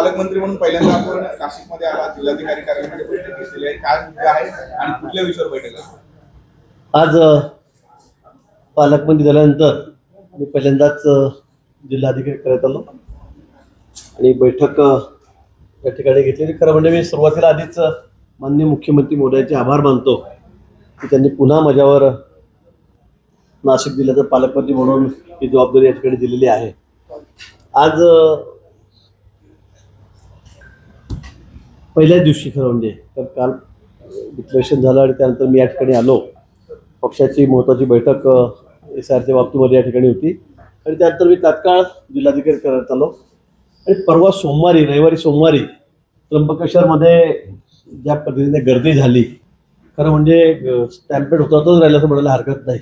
पालकमंत्री म्हणून पहिल्यांदा आपण नाशिकमध्ये आला, जिल्हाधिकारी कार्यालयामध्ये बैठक घेतलेली आहे. काय मुद्दे आहेत आणि कुठल्या विषयावर बैठक आहे? आज पालकमंत्री झाल्यानंतर मी पहिल्यांदाच जिल्हाधिकारी करत आलो आणि बैठक या ठिकाणी घेतलेली. खरं म्हणजे मी सुरुवातीला आधीच माननीय मुख्यमंत्री मोदयांचे आभार मानतो की त्यांनी पुन्हा माझ्यावर नाशिक जिल्ह्याचा पालकमंत्री म्हणून ही जबाबदारी या ठिकाणी दिलेली आहे. आज पहिल्याच दिवशी खरं म्हणजे तर काल डिक्लेरेशन झालं आणि त्यानंतर मी या ठिकाणी आलो. पक्षाची महत्त्वाची बैठक SIRच्या बाबतीमध्ये या ठिकाणी होती आणि त्यानंतर मी तात्काळ जिल्हाधिकारी करत आलो आणि परवा रविवारी सोमवारी त्र्यंबकेश्वरमध्ये ज्या पद्धतीने गर्दी झाली, खरं म्हणजे स्टॅम्पेड होतातच राहिलं असं म्हणायला हरकत नाही.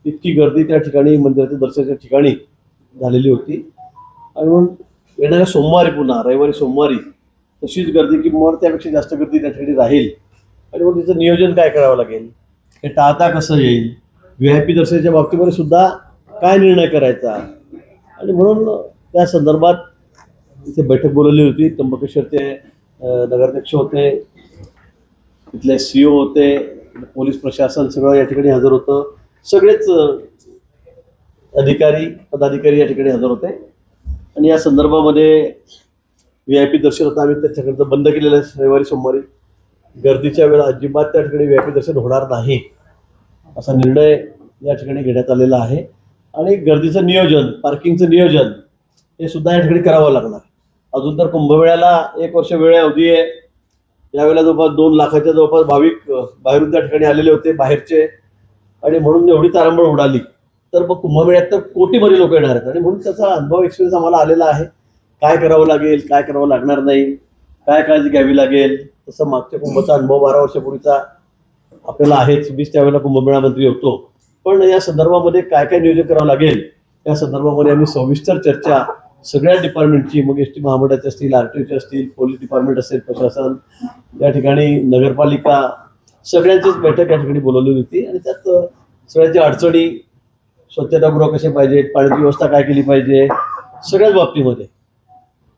इतकी गर्दी त्या ठिकाणी मंदिराच्या दर्शनाच्या ठिकाणी झालेली होती आणि म्हणून येणाऱ्या सोमवारी पुन्हा रविवारी सोमवारी तशीच गर्दी किंवा त्यापेक्षा जास्त गर्दी त्या ठिकाणी राहील आणि मग तिचं नियोजन काय करावं लागेल, हे टाळता कसं येईल, VIP दर्शनाच्या बाबतीमध्ये सुद्धा काय निर्णय करायचा आणि म्हणून त्या संदर्भात इथे बैठक बोलवली होती. त्र्यंबकेश्वरचे नगराध्यक्ष होते, तिथले CO होते, पोलीस प्रशासन सगळं या ठिकाणी हजर होतं. सगळेच पदाधिकारी या ठिकाणी हजर होते आणि या संदर्भामध्ये VIP दर्शन होतं. आम्ही त्याच्याकडचं बंद केलेलं आहे. रविवारी सोमवारी गर्दीच्या वेळा अजिबात त्या ठिकाणी VIP दर्शन होणार नाही असा निर्णय या ठिकाणी घेण्यात आलेला आहे आणि गर्दीचं नियोजन, पार्किंगचं नियोजन हे सुद्धा या ठिकाणी करावं लागणार. अजून तर कुंभमेळ्याला 1 वर्ष वेळ अवधी आहे. यावेळेला जवळपास 2 लाखाच्या जवळपास भाविक बाहेरून त्या ठिकाणी आलेले होते बाहेरचे आणि म्हणून एवढी तारंबळ उडाली तर मग कुंभमेळ्यात तर कोटीभरी लोक येणार आहेत आणि म्हणून त्याचा अनुभव एक्सपिरियन्स आम्हाला आलेला आहे. काय करावं लागेल, काय करावं लागणार नाही, काय काळजी घ्यावी लागेल. तसं मागच्या कुंभचा अनुभव 12 वर्षापूर्वीचा आपल्याला आहेच. 20 त्यावेळेला कुंभमेळा मंत्री होतो. पण या संदर्भामध्ये काय काय नियोजन करावं लागेल या संदर्भामध्ये आम्ही सविस्तर चर्चा सगळ्या डिपार्टमेंटची, मग ST महामंडळाचे असतील, RTOचे असतील, पोलीस डिपार्टमेंट असेल, प्रशासन, या ठिकाणी नगरपालिका, सगळ्यांचीच बैठक या ठिकाणी बोलवली होती आणि त्यात सगळ्यांच्या अडचणी, स्वच्छतागृह कसे पाहिजेत, पाण्याची व्यवस्था काय केली पाहिजे, सगळ्याच बाबतीमध्ये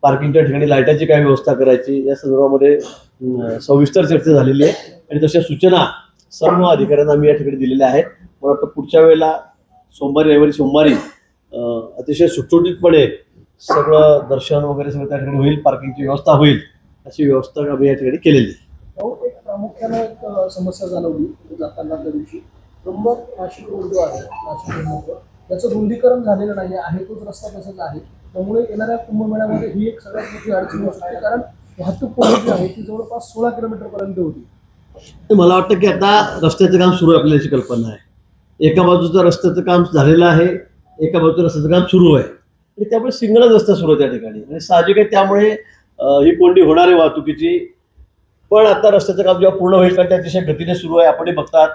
पार्किंगच्या ठिकाणी लाईटाची काय व्यवस्था करायची या संदर्भामध्ये सविस्तर चर्चा झालेली आहे आणि तशा सूचना सर्व अधिकाऱ्यांना आम्ही या ठिकाणी दिलेल्या आहेत. मला वाटतं पुढच्या वेळेला रविवारी सोमवारी अतिशय सुटसुटीतपणे सगळं दर्शन वगैरे सगळं त्या ठिकाणी होईल, पार्किंगची व्यवस्था होईल अशी व्यवस्था आम्ही या ठिकाणी केलेली आहे. एक प्रामुख्यानं एक समस्या जाणवली जाताना त्या दिवशी नाशिक रोड जो आहे, नाशिक रोड त्याचं रुंदीकरण झालेलं नाही आहे. तोच रस्ता तसाच आहे. त्यामुळे येणाऱ्या कुंभमेळ्यामध्ये ही एक सगळ्यात मोठी अडचण होऊ शकते कारण वाहतूक कोंडी जी आहे ती जवळपास 16 किलोमीटरपर्यंत होती. तर मला वाटतं की आता रस्त्याचं काम सुरू आहे, आपल्याची कल्पना आहे. एका बाजूचं रस्त्याचं काम झालेलं आहे, एका बाजूचं रस्त्याचं काम सुरू आहे आणि त्यामुळे सिंगलच रस्ता सुरू आहे त्या ठिकाणी आणि साहजिक आहे त्यामुळे ही कोंडी होणार आहे वाहतुकीची. पण आता रस्त्याचं काम जेव्हा पूर्ण होईल कारण ते अतिशय गतीने सुरू आहे, आपणही बघतात,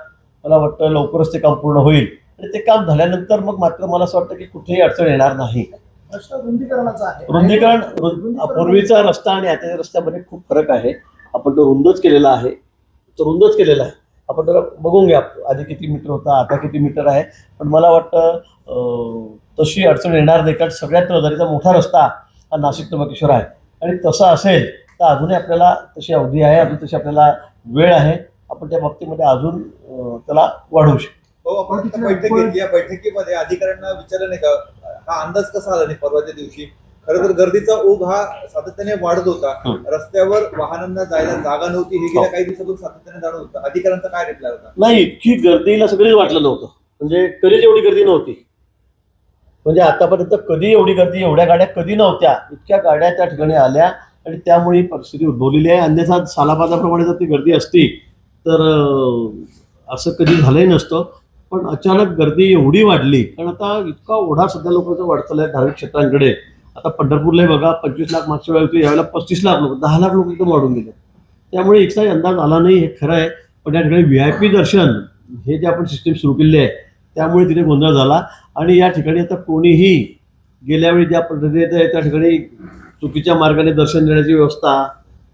मला वाटतं लवकरच ते काम पूर्ण होईल आणि ते काम झाल्यानंतर मग मात्र मला असं वाटतं की कुठेही अडचण येणार नाही. रस्ता रुंदीकरणाचा आहे. रुंदीकरण पूर्वीचा रस्ता आणि आताच्या रस्त्यामध्ये खूप फरक आहे. आपण तो रुंदच केलेला आहे, आपण जरा बघून घ्या आधी किती मीटर होता, आता किती मीटर आहे. पण मला वाटतं तशी अडचण येणार नाही कारण सगळ्यात रहदारीचा मोठा रस्ता हा नाशिक त्र्यंबकेश्वर आहे आणि तसा असेल तर अजूनही आपल्याला तशी अवधी आहे, अजून तशी आपल्याला वेळ आहे. आपण त्या बाबतीमध्ये अजून त्याला वाढवू शकतो. हो, आपण बैठक घेतली. या बैठकीमध्ये अधिकाऱ्यांना विचारलं नाही का, हा अंदाज कसा आला नाही परवाच्या दिवशी? खरं तर गर्दीचा ओघ हा सातत्याने वाढत होता, रस्त्यावर वाहनांना जायला जागा नव्हती, हे गेल्या काही दिवसातून सातत्याने जाणवत होतं. अधिकाऱ्यांचा काय रिप्लाय होता? नाही, इतकी गर्दीला सगळीच वाटलं नव्हतं, म्हणजे कधीच एवढी गर्दी नव्हती. म्हणजे आतापर्यंत कधी एवढी गर्दी, एवढ्या गाड्या कधी नव्हत्या. इतक्या गाड्या त्या ठिकाणी आल्या आणि त्यामुळे ही परिस्थिती उद्भवलेली आहे. अन्यथा सालाबादाप्रमाणे जर ती गर्दी असती तर असं कधी झालंही नसतं. पण अचानक गर्दी एवढी वाढली कारण आता इतका ओढा सध्या लोकांचा वाढत आहे धार्मिक क्षेत्रांकडे. आता पंढरपूरलाही बघा 25 लाख मागच्या वेळी होती, यावेळेला 35 लाख लोक, 10 लाख लोक एकदम वाढून गेले. त्यामुळे इथलाही अंदाज आला नाही, हे खरं आहे. पण या ठिकाणी VIP दर्शन हे जे आपण सिस्टीम सुरू केली आहे त्यामुळे तिथे गोंधळ झाला आणि या ठिकाणी आता कोणीही गेल्यावेळी ज्या पद्धतीने त्या ठिकाणी चुकीच्या मार्गाने दर्शन देण्याची व्यवस्था,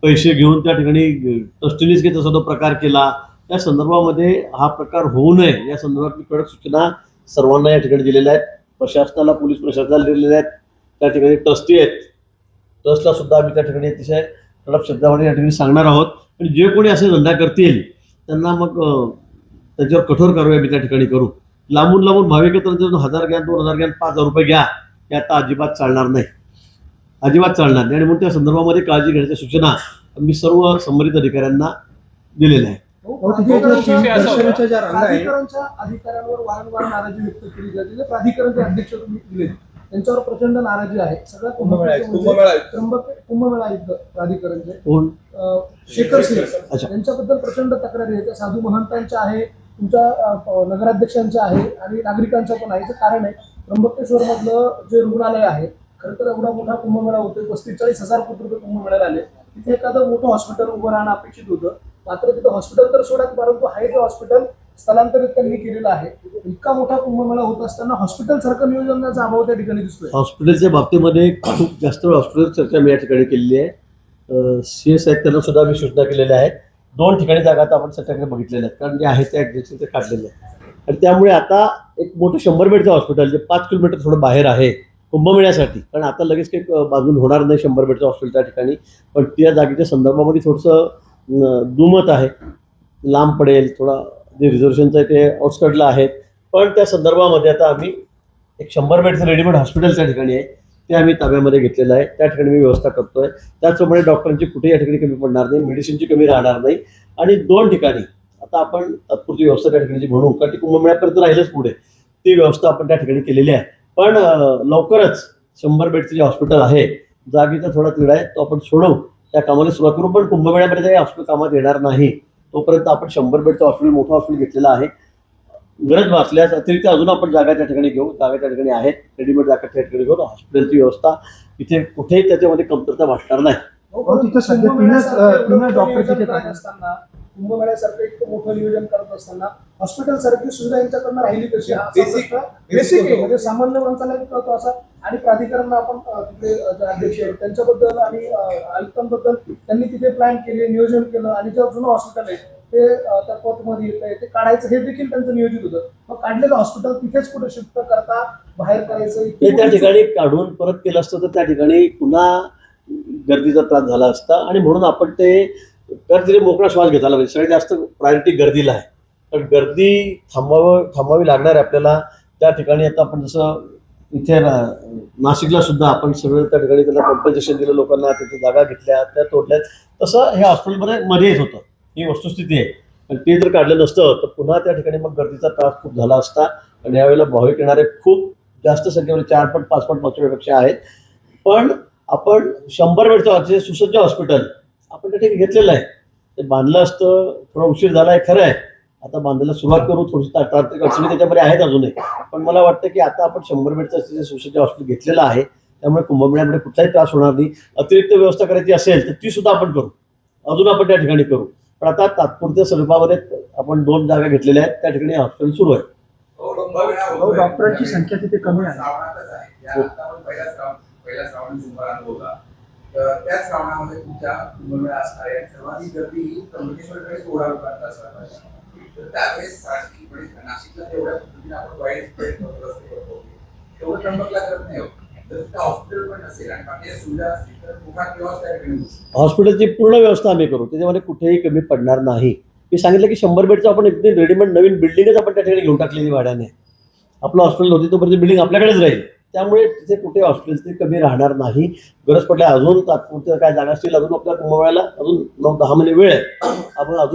पैसे घेऊन त्या ठिकाणी ट्रस्टीनेच घेत असा तो प्रकार केला, या संदर्भामध्ये हा प्रकार होऊ नये या संदर्भात कडक सूचना सर्वांना या ठिकाणी दिलेल्या आहेत. प्रशासनाला, पोलीस प्रशासनाला दिलेल्या आहेत. त्या ठिकाणी ट्रस्टी आहेत, ट्रस्टला सुद्धा आम्ही त्या ठिकाणी अतिशय कडक शब्दामध्ये या ठिकाणी सांगणार आहोत. आणि जे कोणी असे धंदा करतील त्यांना मग त्यांच्यावर कठोर कारवाई आम्ही त्या ठिकाणी करू. लांबून लांबून भाविकांपर्यंत 1000 घ्या, 2000 घ्या, 5000 रुपये घ्या, हे आता अजिबात चालणार नाही, अजिबात चालणार नाही. आणि म्हणून त्या संदर्भामध्ये काळजी घेण्याच्या सूचना आम्ही सर्व संबंधित अधिकाऱ्यांना दिलेल्या आहेत. दर्शनाच्या ज्या रांगा आहेत, अधिकाऱ्यांवर वारंवार नाराजी व्यक्त केली जाते. प्राधिकरणचे अध्यक्ष तुम्ही दिले, त्यांच्यावर प्रचंड नाराजी आहे. सगळ्यात कुंभमेळा आयुक्त प्राधिकरणचे कोण? शेखर सिंग यांच्याबद्दल प्रचंड तक्रारी आहेत. साधू महंतांच्या आहे, तुमच्या नगराध्यक्षांच्या आहे आणि नागरिकांच्या पण आहे. कारण आहे त्र्यंबकेश्वर मधलं जे रुग्णालय आहे, खरं तर एवढा मोठा कुंभमेळा होतोय, 35-40,000 कोटी रुपये कुंभमेळ्याला आले. तिथे एखादं मोठं हॉस्पिटल उभं राहणं अपेक्षित होतं. मात्र तिथं हॉस्पिटल तर सोडा, परंतु आहे ते हॉस्पिटल स्थलांतरित त्यांनी केलेलं आहे. इतका मोठा कुंभमेळा होत असताना हॉस्पिटल सारखं नियोजनाचा अभाव त्या ठिकाणी दिसतोय. हॉस्पिटलच्या बाबतीमध्ये खूप जास्त हॉस्पिटल चर्चा मी या ठिकाणी केलेली आहे. CS आहेत त्यांना सुद्धा मी सूचना केलेल्या आहेत. 2 ठिकाणी जागा आता आपण सध्याकडे बघितलेल्या आहेत, कारण जे आहे ते ऍडजस्ट ते काढलेले आहेत. आणि त्यामुळे आता एक मोठं 100 बेडचं हॉस्पिटल जे 5 किलोमीटर थोडं बाहेर आहे कुंभमेळ्यासाठी, कारण आता लगेच काही बांधून होणार नाही 100 बेडचं हॉस्पिटल त्या ठिकाणी, पण त्या जागेच्या संदर्भामध्ये थोडंसं दुमत आहे, लांब पडेल थोडा, जे रिझर्वेशनचं आहे ते आउटस्कटला आहेत. पण त्या संदर्भामध्ये आता आम्ही एक 100 बेडचं रेडीमेड हॉस्पिटल त्या ठिकाणी आहे, ते आम्ही ताब्यामध्ये घेतलेलं आहे. त्या ठिकाणी मी व्यवस्था करतोय. त्याचप्रमाणे डॉक्टरांची कुठेही या ठिकाणी कमी पडणार नाही, मेडिसिनची कमी राहणार नाही. आणि 2 ठिकाणी आता आपण तात्पुरती व्यवस्था त्या ठिकाणी म्हणू, कारण ती कुंभमेळ्यापर्यंत राहिलंच पुढे, ती व्यवस्था आपण त्या ठिकाणी केलेली आहे. पण लवकरच 100 बेडचं जे हॉस्पिटल आहे, जागेचा थोडा तिढा आहे, तो आपण सोडवू, त्या कामाला सुरुवात करू. पण कुंभमेळ्यामध्ये काही हॉस्पिटल कामात येणार नाही तोपर्यंत आपण 100 बेडचं हॉस्पिटल, मोठं हॉस्पिटल घेतलेलं आहे. गरज भासल्यास अतिरिक्त अजून आपण जागा त्या ठिकाणी घेऊ, जागा त्या ठिकाणी आहेत, रेडीमेड जागा त्या ठिकाणी घेऊ. हॉस्पिटलची व्यवस्था इथे कुठेही त्याच्यामध्ये कमतरता भासणार नाही. तिथं सध्या डॉक्टर असताना, कुंभमेळ्यासारखं इतकं मोठं नियोजन करत असताना हॉस्पिटल सारखी सुविधा यांच्याकडनं राहिली कशी? बेसिक आहे, म्हणजे सामान्य माणसाला कळतो असा. आणि प्राधिकरण आपण तिथे अध्यक्ष आहेत त्यांच्याबद्दल आणि आयुक्तांबद्दल त्यांनी तिथे प्लॅन केले, नियोजन केलं, आणि जे जुनं हॉस्पिटल आहे ते त्या पथमध्ये येत आहे, ते काढायचं हे देखील त्यांचं नियोजित होतं. मग काढलेलं हॉस्पिटल तिथेच कुठे शिफ्ट करता, बाहेर करायचं, ते त्या ठिकाणी काढून परत केलं असतं तर त्या ठिकाणी पुन्हा गर्दीचा त्रास झाला असता. आणि म्हणून आपण ते गर्दीने मोकळा श्वास घेताला पाहिजे. सगळ्यात जास्त प्रायोरिटी गर्दीला आहे, कारण गर्दी थांबावी लागणार आहे आपल्याला. त्या ठिकाणी आता आपण जसं इथे नाशिकला सुद्धा आपण सगळं त्या ठिकाणी त्यांना कॉम्पन्सेशन दिलं, लोकांना तिथे जागा घेतल्या, त्या तोडल्यात, तसं हे हॉस्पिटलमध्ये येत होतं. ही वस्तुस्थिती आहे. आणि ते जर काढलं नसतं तर पुन्हा त्या ठिकाणी मग गर्दीचा त्रास खूप झाला असता. आणि यावेळेला भाविक येणारे खूप जास्त संख्येमध्ये 4 पट 5 पट मागच्यापेक्षा आहेत. पण आपण 100 बेडचं सुसज्ज हॉस्पिटल आपण त्या ठिकाणी घेतलेलं आहे. ते बांधलं असतं, थोडा उशीर झाला आहे खरं आहे. आता बांधायला सुरुवात करू, थोडीशी तांत्रिक अडचणी त्याच्यामध्ये आहेत अजूनही. पण मला वाटतं की आता आपण 100 बेडचं सुसज्ज हॉस्पिटल घेतलेलं आहे, त्यामुळे कुंभमेळ्यामध्ये कुठलाही त्रास होणार नाही. अतिरिक्त व्यवस्था करायची असेल तर ती सुद्धा आपण करू, अजून आपण त्या ठिकाणी करू. पण आता तात्पुरत्या स्वरूपामध्ये आपण 2 जागा घेतलेल्या आहेत, त्या ठिकाणी हॉस्पिटल सुरू आहे. डॉक्टरांची संख्या तिथे कमी आहे. त्याच श्रावणामध्ये तुमच्या कुंभमेळा असणार आहे. सर्वाधिक गर्दी ही त्र्यंबकेश्वरकडेच ओढावतात असं पाहिजे. तर त्यावेळेस नाशिकला तेवढ्या पद्धतीने आपण वाईट रस्ते करतो, तेवढं त्र्यंबकला करत नाही होत. तर तिथं हॉस्पिटल पण नसेल आणि बाकी सुविधा असतील तर मोठा किंवा त्या ठिकाणी हॉस्पिटलची पूर्ण व्यवस्था आम्ही करू, त्याच्यामध्ये कुठेही कमी पडणार नाही. मी सांगितलं की 100 बेडचं आपण एकदम रेडीमेड नवीन बिल्डिंगच आपण त्या ठिकाणी घेऊन टाकलेली भाड्याने. आपलं हॉस्पिटल होती तोपर्यंत बिल्डिंग आपल्याकडेच राहील, त्यामुळे तिथे कुठे हॉस्पिटलची कमी राहणार नाही. गरज पडल्या अजून तात्पुरत्या काय जागा असतील, अजून आपल्या कुंभमेळ्याला अजून 9-10 महिने वेळ आहे.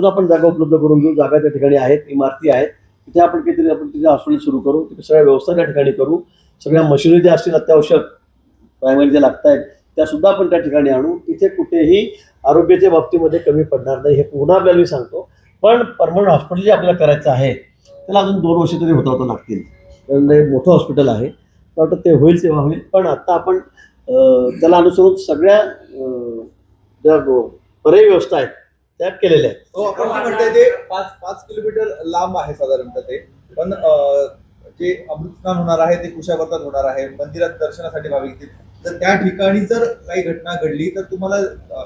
आपण जागा उपलब्ध करून घेऊ. जागा त्या ठिकाणी आहेत, इमारती आहेत, तिथे आपण काहीतरी आपण तिथे हॉस्पिटल सुरू करू, तिथे सगळ्या व्यवस्था त्या ठिकाणी करू. सगळ्या मशिनरी ज्या असतील अत्यावश्यक प्रायमरी ज्या लागत आहेत त्या सुद्धा आपण त्या ठिकाणी आणू. तिथे कुठेही आरोग्याच्या बाबतीमध्ये कमी पडणार नाही, हे पुन्हा आपल्याला मी सांगतो. पण परमनंट हॉस्पिटल जे आपल्याला करायचं आहे त्याला अजून 2 वर्ष तरी होता लागतील, कारण हे मोठं हॉस्पिटल आहे. वाटतं ते होईल तेव्हा होईल. पण आता आपण त्याला अनुसरून सगळ्या ज्या पर्यायी व्यवस्था आहेत त्या केलेल्या आहेत. आपण म्हणतोय ते 5 किलोमीटर लांब आहे साधारणतः ते. पण जे अमृतस्नान होणार आहे ते कुशावर्तात होणार आहे, मंदिरात दर्शनासाठी भाविक येतील. तर त्या ठिकाणी जर काही घटना घडली तर तुम्हाला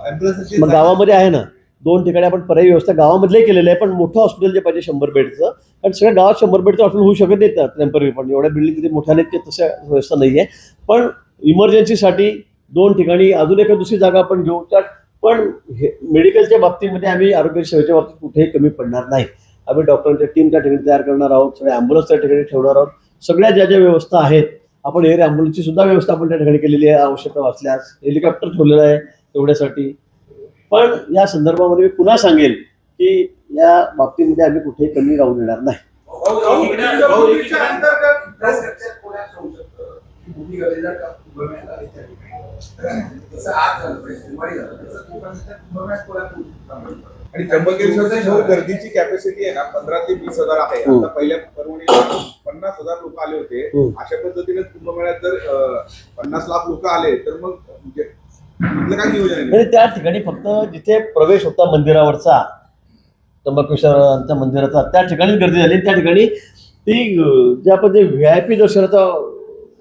ॲम्ब्युलन्सची मग गावामध्ये आहे ना 2 ठिकाणी आपण पर्यायी व्यवस्था गावामधले केलेलं आहे. पण मोठं हॉस्पिटल जे पाहिजे 100 बेडचं, कारण सगळ्या गावात 100 बेडचं हॉस्पिटल होऊ शकत नाही टेम्पररी. पण एवढ्या बिल्डिंग तिथे मोठ्या नाहीत, तशा व्यवस्था नाही आहे. पण इमर्जन्सीसाठी 2 ठिकाणी अजून एका दुसरी जागा आपण घेऊ. पण हे मेडिकलच्या बाबतीमध्ये आम्ही आरोग्य सेवेच्या बाबतीत कुठेही कमी पडणार नाही. आम्ही डॉक्टरांच्या टीम त्या ठिकाणी तयार करणार आहोत, सगळे ॲम्ब्युलन्स त्या ठिकाणी ठेवणार आहोत. सगळ्या ज्या ज्या व्यवस्था आहेत, आपण एअर ॲम्ब्युलन्सची सुद्धा व्यवस्था आपण त्या ठिकाणी केलेली आहे. आवश्यकता वाचल्यास हेलिकॉप्टर ठेवलेलं आहे तेवढ्यासाठी. पण या संदर्भामध्ये मी पुन्हा सांगेल की या बाबतीमध्ये आम्ही कुठेही कमी राहू देणार नाही. इन्फ्रास्ट्रक्चर कोलॅप्स होऊ शकतं. मोठी गर्दी जर का कुंभमेळ्यात आली त्या ठिकाणी, जसं आज झालं म्हणजे सोमवारी झालं, तसं कुंभमेळ्यात कोलॅप्स होऊ शकतं. आणि त्र्यंबकेश्वरच्या जो गर्दीची कॅपॅसिटी आहे ना 15 ते 20,000 आहे. आता पहिल्या पर्वणीला 50,000 लोक आले होते. अशा पद्धतीने कुंभमेळ्यात जर 50 लाख लोक आले तर मग म्हणजे इथलं काय नियोजन आहे? म्हणजे त्या ठिकाणी फक्त जिथे प्रवेश होता मंदिरावरचा, त्र्यंबकेश्वरांच्या मंदिराचा, त्या ठिकाणीच गर्दी झाली. त्या ठिकाणी ती जे आपण जे VIP दर्शनाचा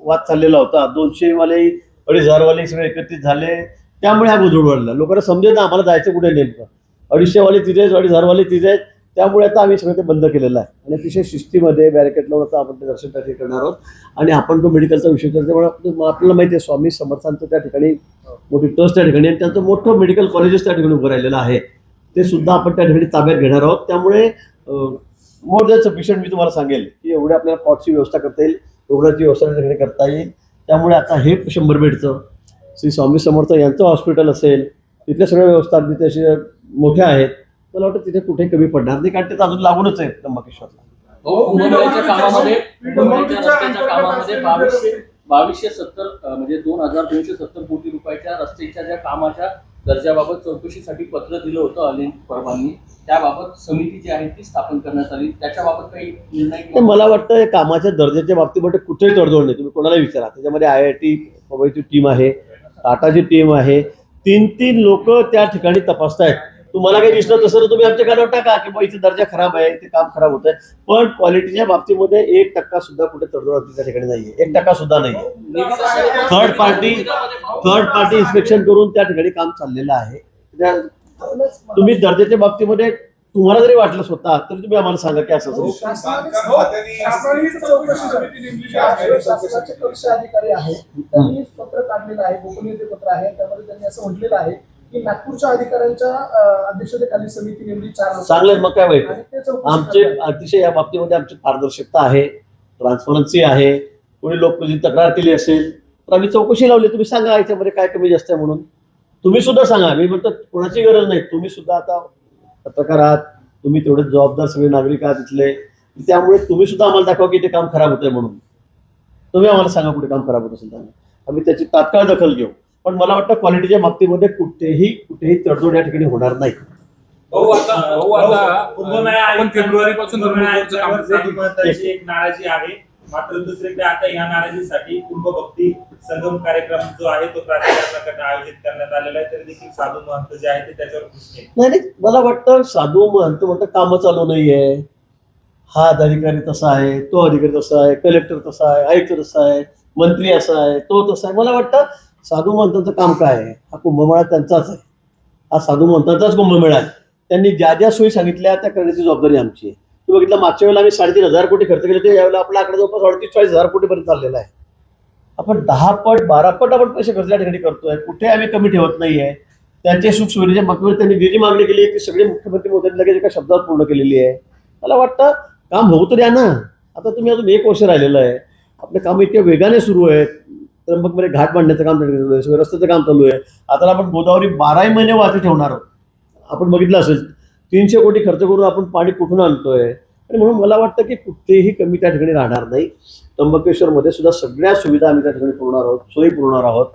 वाद चाललेला होता, 200 वाले 2,500 वाले सगळे एकत्रित झाले, त्यामुळे हा गोंधळ वाढला. लोकांना समजेल ना आम्हाला जायचं कुठे नेमकं. 250 वाले तिथे आहेत, 2,500 वाले तिथे आहेत. त्यामुळे आता आम्ही सगळं ते बंद केलेलं आहे आणि अतिशय शिस्तीमध्ये बॅरिकेड लावून आता आपण ते दर्शन त्या ठिकाणी करणार आहोत. आणि आपण तो मेडिकलचा विषय त्याच्यामुळे आपल्याला माहिती आहे स्वामी समर्थांचं त्या ठिकाणी मोठी ट्रस्ट त्या ठिकाणी आणि त्यांचं मोठं मेडिकल कॉलेजेस त्या ठिकाणी उभं राहिलेलं आहे. ते सुद्धा आपण त्या ठिकाणी ताब्यात घेणार आहोत. त्यामुळे मोर दॅन सफिशियंट मी तुम्हाला सांगेल की एवढे आपल्याला पॉटची व्यवस्था करता येईल, रुग्णाची व्यवस्था त्या ठिकाणी करता येईल. त्यामुळे आता हे 100 बेडचं श्री स्वामी समर्थ यांचं हॉस्पिटल असेल, तिथल्या सगळ्या व्यवस्था अगदी तशा मोठ्या आहेत. मला वाटतं तिथे कुठे कमी पडणार नाही, कारण ते अजून लागूनच आहे त्र्यंबकेश्वरला. कुंभमेळ्याच्या कामामध्ये रस्त्याच्या कामामध्ये 2270 म्हणजे 2,270 कोटी रुपयाच्या रस्त्याच्या ज्या कामाच्या दर्जाबाबत चौकशीसाठी पत्र दिलं होतं अनिल परबांनी. त्याबाबत समिती जी आहे ती स्थापन करण्यात आली. त्याच्याबाबत काही निर्णय? मला वाटतं कामाच्या दर्जाच्या बाबतीमध्ये कुठेही तडजोड नाही. तुम्ही कोणाला विचारा, त्याच्यामध्ये IIT मुंबईची टीम आहे, टाटाची टीम आहे, 3 लोक त्या ठिकाणी तपासतायत. तुम्हाला काही दिसलं तसं तर तुम्ही आमच्या कानावर टाका की इथे दर्जा खराब आहे, इथे काम खराब होत आहे. पण क्वालिटीच्या बाबतीमध्ये 1% सुद्धा कुठे तडजोड त्या ठिकाणी नाहीये, 1% सुद्धा नाहीये. थर्ड पार्टी इन्स्पेक्शन करून त्या ठिकाणी काम चाललेलं आहे. तुम्ही दर्जाच्या बाबतीमध्ये तुम्हाला जरी वाटलं स्वतः तरी तुम्ही आम्हाला सांगा की असं शासनाचे कक्ष अधिकारी आहेत, त्यांनी पत्र काढलेलं आहे, गोपनीयते पत्र आहे. त्यामध्ये त्यांनी असं म्हटलेलं आहे की नागपूरच्या अधिकाऱ्यांच्या अध्यक्षतेखाली समिती नेमली 4 चांगलं. मग काय वाईट, आमचे अतिशय या बाबतीमध्ये आमची पारदर्शकता आहे, ट्रान्सपरन्सी आहे. कोणी लोकप्रतिनिधी तक्रार केली असेल तर आम्ही चौकशी लावली. तुम्ही सांगा याच्यामध्ये काय कमी जास्त आहे म्हणून. तुम्ही सुद्धा सांगा. मी म्हणतो कोणाची गरज नाही. तुम्ही सुद्धा आता पत्रकार आहात, तुम्ही तेवढे जबाबदार सगळे नागरिक आहात इथले. त्यामुळे तुम्ही सुद्धा आम्हाला दाखवा की ते काम खराब होत आहे म्हणून. तुम्ही आम्हाला सांगा कुठे काम खराब होत असेल तर आम्ही त्याची तात्काळ दखल घेऊ. पण मला वाटतं क्वालिटीच्या बाबतीमध्ये कुठेही तडजोड या ठिकाणी होणार नाही. आपण फेब्रुवारीपासून एक नाराजी आहे. मात्र दुसरीकडे आता या नाराजीसाठी कुंभ भक्ती संगम कार्यक्रम जो आहे तो प्राधिकरणाकडे आयोजित करण्यात आलेला आहे. तरी देखील साधू महंत जे आहे ते त्याच्यावर खुश नाही, मला वाटतं साधू महंत म्हणतं कामं चालू नाहीये, हा अधिकारी तसा आहे, तो अधिकारी तसा आहे, कलेक्टर तसा आहे, आयुक्त तसा आहे, मंत्री असा आहे, तो तसा आहे. मला वाटतं साधू महंतांचं काम काय आहे? हा कुंभमेळा त्यांचाच आहे, हा साधू महंतांचाच कुंभमेळा आहे. त्यांनी ज्या ज्या सोयी सांगितल्या त्या करण्याची जबाबदारी आमची आहे. तुम्ही बघितलं मागच्या वेळेला आम्ही 3,500 कोटी खर्च केले, ते यावेळेला आपला आकडा जवळपास 38-40,000 कोटीपर्यंत चाललेला आहे. आपण 10 पट 12 पट आपण पैसे खर्च या ठिकाणी करतोय. कुठे आम्ही कमी ठेवत नाहीये. त्यांच्या सुख सुविधेच्या मागणीवर त्यांनी जी मागणी केली ती सगळी मुख्यमंत्री मोदींनी लगेच एका शब्दात पूर्ण केलेली आहे. मला वाटतं काम होऊ तर द्या ना. आता तुम्ही अजून 1 वर्ष राहिलेलं आहे. आपले काम इतक्या वेगाने सुरू आहेत. त्र्यंबकमध्ये घाट बांधण्याचं काम चालू आहे, सगळं रस्त्याचं काम चालू आहे. आता आपण गोदावरी 12 महिने वाहती ठेवणार आहोत. आपण बघितलं असेल 300 कोटी खर्च करून आपण पाणी कुठून आणतोय. आणि म्हणून मला वाटतं की कुठेही कमी त्या ठिकाणी राहणार नाही. त्र्यंबकेश्वरमध्ये सुद्धा सगळ्या सुविधा आम्ही त्या ठिकाणी पुरवणार आहोत, सोयी पुरवणार आहोत.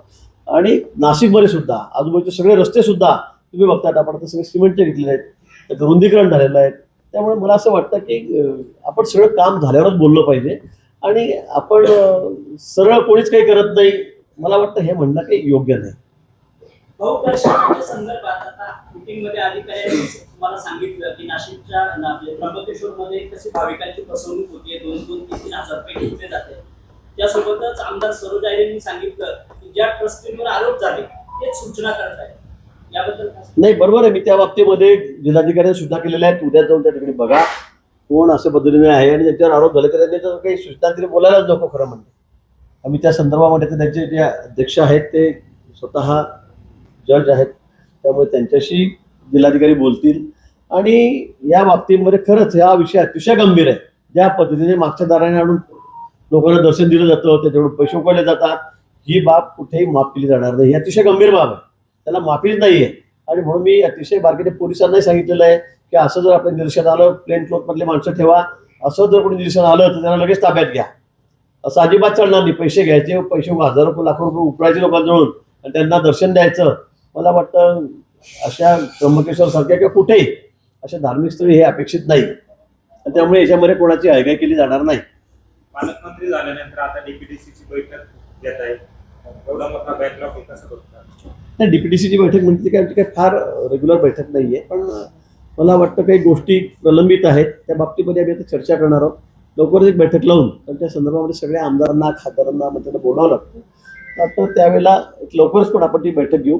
आणि नाशिकमध्ये सुद्धा आजूबाजूचे सगळे रस्ते सुद्धा तुम्ही बघतात आपण आता सगळे सिमेंटचे घेतलेले आहेत, त्याचं रुंदीकरण झालेलं आहे. त्यामुळे मला असं वाटतं की आपण सगळं काम झाल्यावरच बोललं पाहिजे. आणि आपण सरळ कोणीच काही करत नाही, मला वाटतं हे म्हणणं काही योग्य नाही. संदर्भात आता मीटिंगमध्ये अधिकाऱ्यांनी तुम्हाला सांगितलं की नाशिकच्या त्र्यंबकेश्वरमध्ये कशी भाविकांची फसवणूक होतीये, 2-3 हजार रुपये घेतले जाते. त्यासोबतच आमदार सरोज यांनी सांगितलं की ज्या ट्रस्टींवर आरोप झाले तेच सूचना करत आहेत. याबद्दल नाही, बरोबर आहे. मी त्या बाबतीमध्ये जिल्हाधिकाऱ्यांनी सुद्धा केलेल्या आहेत. उद्या जाऊन त्या ठिकाणी बघा कोण अशा पद्धतीने आहे आणि ज्यांच्यावर आरोप झाले तर त्यांनी जर काही सूचना तरी बोलायलाच नको खरं म्हणजे. आम्ही त्या संदर्भामध्ये त्यांचे जे अध्यक्ष आहेत ते स्वतः जज आहेत, त्यामुळे त्यांच्याशी जिल्हाधिकारी बोलतील. आणि या बाबतीमध्ये खरंच हा विषय अतिशय गंभीर आहे. ज्या पद्धतीने मागच्या दाराने आणून लोकांना दर्शन दिलं जातं, त्याच्याकडून पैसे उकळले जातात, ही बाब कुठेही माफ केली जाणार नाही. ही अतिशय गंभीर बाब आहे, त्याला माफीच नाही आहे. आणि म्हणून मी अतिशय बारकाईने पोलिसांनाही सांगितलेलं आहे की असं जर आपलं निरीक्षण आलं, प्लेन क्लोथमधले माणसं ठेवा, असं जर कोणी निरीक्षण आलं तर त्यांना लगेच ताब्यात घ्या. असं अजिबात चालणार नाही. पैसे घ्यायचे, पैसे हजार रुपये लाखो रुपये उकळायचे लोकांजवळून आणि त्यांना दर्शन द्यायचं. मला वाटतं अशा त्र्यंबकेश्वर सारख्या किंवा कुठेही अशा धार्मिक स्थळी हे अपेक्षित नाही. आणि त्यामुळे याच्यामध्ये कोणाची हयगय केली जाणार नाही. पालकमंत्री झाल्यानंतर आता डीपीडीसीची बैठक घेत आहे. एवढा मोठा बॅकलॉग कसं करतात? नाही, डीपीडीसीची बैठक म्हणते की आमची काही फार रेग्युलर बैठक नाही आहे, पण मला वाटतं काही गोष्टी प्रलंबित आहेत, त्या बाबतीमध्ये आम्ही आता चर्चा करणार आहोत. लवकरच एक बैठक लावून पण त्या संदर्भामध्ये सगळ्या आमदारांना, खासदारांना त्यांना बोलावं लागतं. तर त्यावेळेला एक लवकरच पण आपण ती बैठक घेऊ.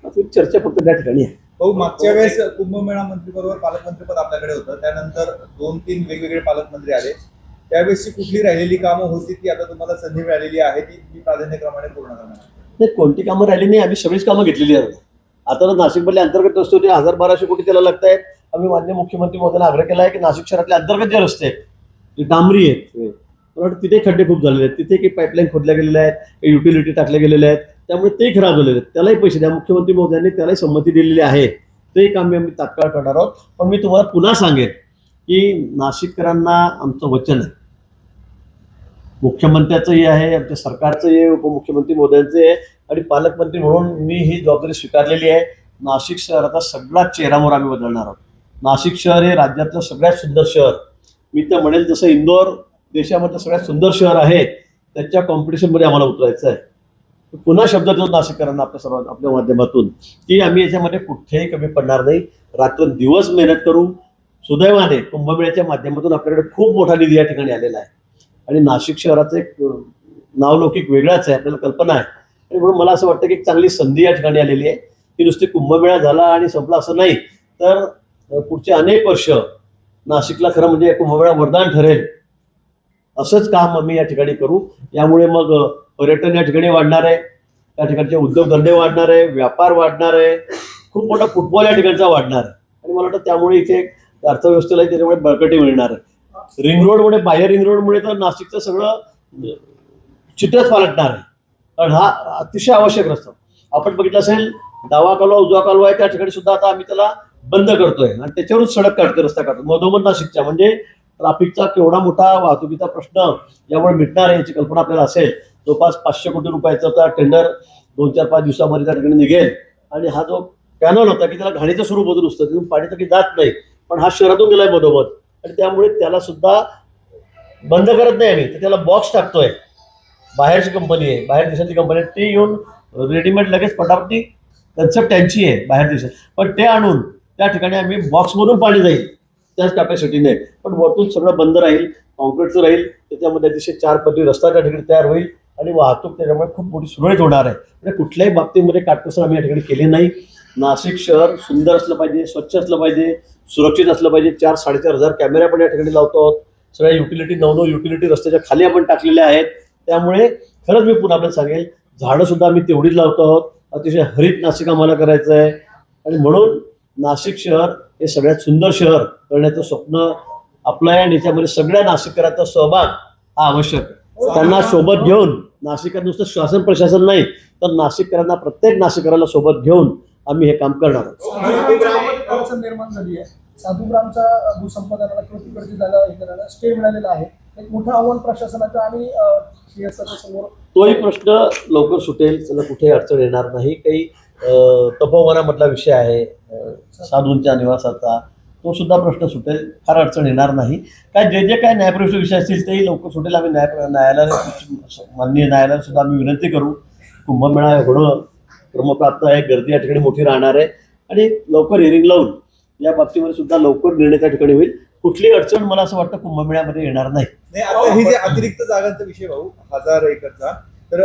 चर्चा फक्त त्या ठिकाणी आहे. भाऊ, मागच्या वेळेस कुंभमेळा मंत्री बरोबर पालकमंत्रीपद आपल्याकडे होतं, त्यानंतर 2-3 वेगवेगळे पालकमंत्री आले. त्यावेळेसची कुठली राहिलेली कामं होती ती आता तुम्हाला संधी मिळालेली आहे, ती मी प्राधान्यक्रमाने पूर्ण करणार? नाही, कोणती कामं राहिली नाही. आम्ही सगळीच कामं घेतलेली आहेत. आता तर नाशिकमधले अंतर्गत रस्ते होते, 1000-1200 कोटी त्याला लागत आहेत. आम्ही माननीय मुख्यमंत्री महोदयांना आग्रह केला आहे की नाशिक शहरातले अंतर्गत जे रस्ते आहेत, जे डांबरी आहेत, मला वाटतं तिथे खड्डे खूप झालेले आहेत, तिथे काही पाईपलाईन खोदल्या गेलेल्या आहेत, काही युटिलिटी टाकल्या गेलेल्या आहेत, त्यामुळे ते खराब झालेले आहेत. त्यालाही पैसे द्या. मुख्यमंत्री महोदयांनी त्यालाही संमती दिलेली आहे. ते काम आम्ही तात्काळ करणार आहोत. पण मी तुम्हाला पुन्हा सांगेन की नाशिककरांना आमचं वचन आहे, मुख्यमंत्र्याचंही आहे, आमच्या सरकारचंही आहे, उपमुख्यमंत्री महोदयांचं आहे आणि पालकमंत्री म्हणून मी ही जबाबदारी स्वीकारलेली आहे. नाशिक शहराचा सगळा चेहरामोहर आम्ही बदलणार आहोत. नाशिक शहर हे राज्यातलं सगळ्यात सुंदर शहर, मी तर म्हणेल जसं इंदोर देशामधलं सगळ्यात सुंदर शहर आहे, त्याच्या कॉम्पिटिशनमध्ये आम्हाला उतरायचं आहे. पुन्हा शब्द देतो नाशिककरांना आपल्या माध्यमातून की आम्ही याच्यामध्ये कुठेही कमी पडणार नाही. रात्रंदिवस मेहनत करू. सुदैवाने कुंभमेळ्याच्या माध्यमातून आपल्याकडे खूप मोठा निधी या ठिकाणी आलेला आहे आणि नाशिक शहराचं एक नावलौकिक वेगळाच आहे, आपल्याला कल्पना आहे. आणि म्हणून मला असं वाटतं की एक चांगली संधी या ठिकाणी आलेली आहे की नुसती कुंभमेळा झाला आणि संपला असं नाही, तर पुढचे अनेक वर्ष नाशिकला खरं म्हणजे कुंभमेळा वरदान ठरेल असंच काम आम्ही या ठिकाणी करू. यामुळे मग पर्यटन या ठिकाणी वाढणार आहे, त्या ठिकाणचे उद्योगधंदे वाढणार आहे, व्यापार वाढणार आहे, खूप मोठा फुटबॉल या ठिकाणचा वाढणार आहे. आणि मला वाटतं त्यामुळे इथे एक अर्थव्यवस्थेला त्याच्यामुळे बळकटी मिळणार आहे. रिंग रोडमुळे, बाह्य रिंग रोडमुळे तर नाशिकचं सगळं चित्रच पालटणार आहे. कारण हा अतिशय आवश्यक रस्ता आपण बघितलं असेल. डावा कालवा, उजवा कालवा आहे, त्या ठिकाणी सुद्धा आता आम्ही त्याला बंद करतोय आणि त्याच्यावरच सडक काढतोय, रस्ता काढतो मधोमध नाशिकच्या. म्हणजे ट्रॅफिकचा केवढा मोठा वाहतुकीचा प्रश्न यामुळे मिटणार आहे याची कल्पना आपल्याला असेल. जवळपास 500 कोटी रुपयाचा होता टेंडर 2-4-5 दिवसामध्ये त्या ठिकाणी निघेल. आणि हा जो कॅनल होता की त्याला घाणीचं स्वरूप होतं, नुसतं तिथून पाणी तरी जात नाही, पण हा शहरातून गेलाय मधोमध आणि त्यामुळे त्याला सुद्धा बंद करत नाही आम्ही, तर त्याला बॉक्स टाकतोय. बाहेरची कंपनी आहे, बाहेर देशाची कंपनी आहे, ती येऊन रेडीमेड लगेच फटाफटी कन्सेप्ट त्यांची आहे बाहेर देशात, पण ते आणून त्या ठिकाणी आम्ही बॉक्समधून पाणी जाईल त्याच कॅपॅसिटीने, पण वरतून सगळं बंद राहील, कॉन्क्रीटचं राहील. त्याच्यामध्ये अतिशय 4 पदरी रस्ता त्या ठिकाणी तयार होईल आणि वाहतूक त्याच्यामुळे खूप मोठी सुरळीत होणार आहे. म्हणजे कुठल्याही बाबतीमध्ये काटकसर आम्ही या ठिकाणी केली नाही. नाशिक शहर सुंदर असलं पाहिजे, स्वच्छ असलं पाहिजे, सुरक्षित असलं पाहिजे. 4-4.5 हजार कॅमेरा पण या ठिकाणी लावतो आहोत. सगळ्या युटिलिटी 9 युटिलिटी रस्त्याच्या खाली आपण टाकलेल्या आहेत. त्यामुळे खरंच मी पुन्हा आपल्याला सांगेल, झाडं सुद्धा आम्ही तेवढीच लावतो आहोत. अतिशय हरित नाशिक आम्हाला करायचं आहे आणि म्हणून नाशिक शहर हे सगळ्यात सुंदर शहर करण्याचं स्वप्न आपलं आहे आणि याच्यामध्ये सगळ्या नाशिककरांचा सहभाग हा आवश्यक आहे. त्यांना सोबत घेऊन, नाशिकात नुसतं शासन प्रशासन नाही तर नाशिककरांना, प्रत्येक नाशिककराला सोबत घेऊन आम्ही हे काम करणार आहोत. अडचण निर्माण झाली आहे. साधुग्रामचा भूसंपादनाला किंवा तिकडची जागा हे करायला स्टे मिळालेला आहे. एक मोठं आव्हान प्रशासनाचं आणि सिंहस्थाच्या समोर. तोही प्रश्न लवकर सुटेल, त्याला कुठेही अडचण येणार नाही. काही तपोवनामधला विषय आहे साधूंच्या निवासाचा, तो सुद्धा प्रश्न सुटेल, फार अडचण येणार नाही. काय जे काय न्यायप्रविष्ट विषय असतील तेही लवकर सुटेल. आम्ही न्यायालयाला, माननीय न्यायालयाला सुद्धा आम्ही विनंती करू. कुंभमेळा होणं क्रमप्राप्त आहे, गर्दी या ठिकाणी मोठी राहणार आहे आणि लवकर हिअरिंग लावून या बाबतीमध्ये सुद्धा लवकर निर्णय त्या ठिकाणी होईल. कुठली अडचण मला असं वाटतं कुंभमेळ्यामध्ये येणार नाही. आता ही जे अतिरिक्त जागांचा विषय भाऊ, 1000 एकरचा, तर